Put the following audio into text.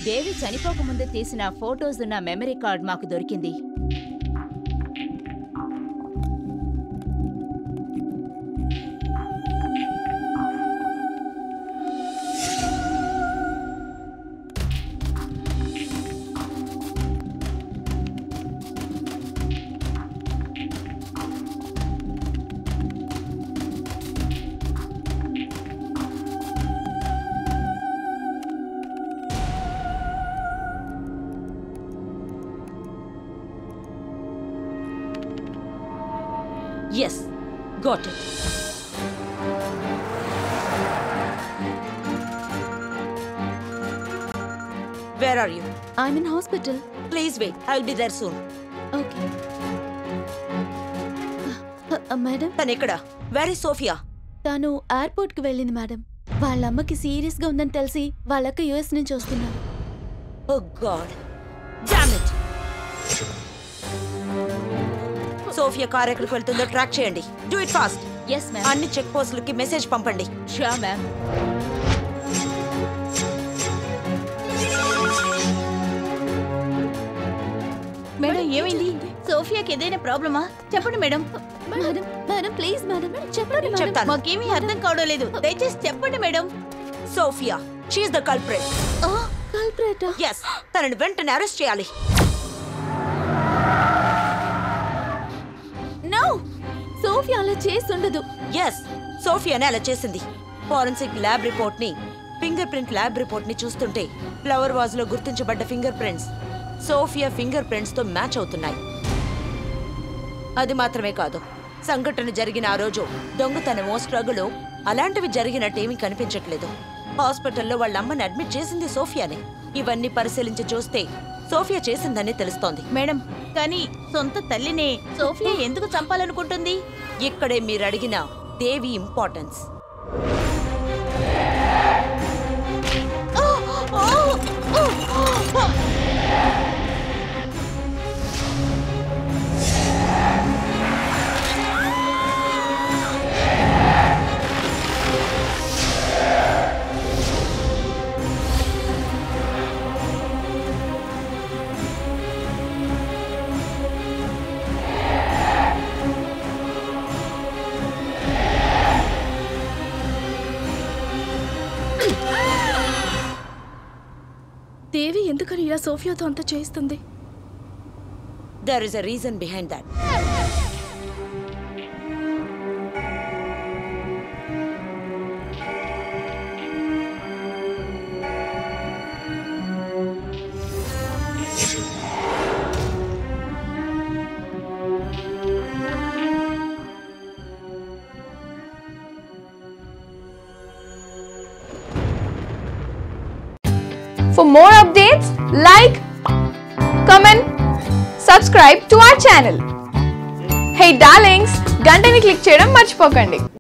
దేవి చనిపోకముందే తీసిన ఫోటోస్ ఉన్న memory card మాకు దొరికింది. Yes, got it. Where are you? I'm in hospital. Please wait. I'll be there soon. Okay. Madam? తను ఎక్కడ? Where is Sophia? తను airport కి వెళ్ళింది మేడం. వాళ్ళ అమ్మకి సీరియస్ గా ఉందని తెలిసి వాళ్ళక్క యుఎస్ నుంచి వస్తున్నారు. Oh God. Damn it. Sophia car ఎక్కడికి వెళ్తుందో ట్రాక్ చేయండి. Do it fast. Yes, ma'am. అన్ని చెక్ పోస్టులకి మెసేజ్ పంపండి. Sure, ma'am. మేడం ఏమైంది? సోఫియాకి ఏదైనా ప్రాబ్లమా? చెప్పండి madam. Madam madam please madam చెప్పండి మేడం. చెప్తాను. మాకేమీ అర్థం కావడం లేదు. దయచేసి చెప్పండి madam. Sophia, she is the culprit. Culprit? yes, తనని వెంటనే అరెస్ట్ చేయాలి. నో, సోఫియా అలా చేస్తుండదు. yes, సోఫియానే అలా చేసింది. ఫోరెన్సిక్ ల్యాబ్ రిపోర్ట్ ని, ఫింగర్ ప్రింట్ ల్యాబ్ రిపోర్ట్ ని చూస్తుంటే ఫ్లవర్ వాజ్ లో గుర్తించబడ్డ finger prints Sophia finger prints తో మ్యాచ్ అవుతున్నాయి. అది మాత్రమే కాదు, సంఘటన జరిగిన ఆ రోజు దొంగతనమో స్ట్రగుల్ అలాంటివి జరిగినట్టేమీ కనిపించట్లేదు. హాస్పిటల్లో వాళ్ళ అమ్మని అడ్మిట్ చేసింది సోఫియానే. ఇవన్నీ పరిశీలించి చూస్తే సోఫియా చేసిందని తెలుస్తోంది. మేడం, కానీ సొంత తల్లినే సోఫియా ఎందుకు చంపాలనుకుంటుంది? ఇక్కడే మీరు అడిగిన దేవి ఇంపార్టెన్స్. దేవి ఎందుకని ఇలా సోఫియాతో అంతా చేస్తుంది? There is a reason behind that. For more updates, like, comment, subscribe to our channel. Hey darlings, గంటని click చేయడం మర్చిపోకండి.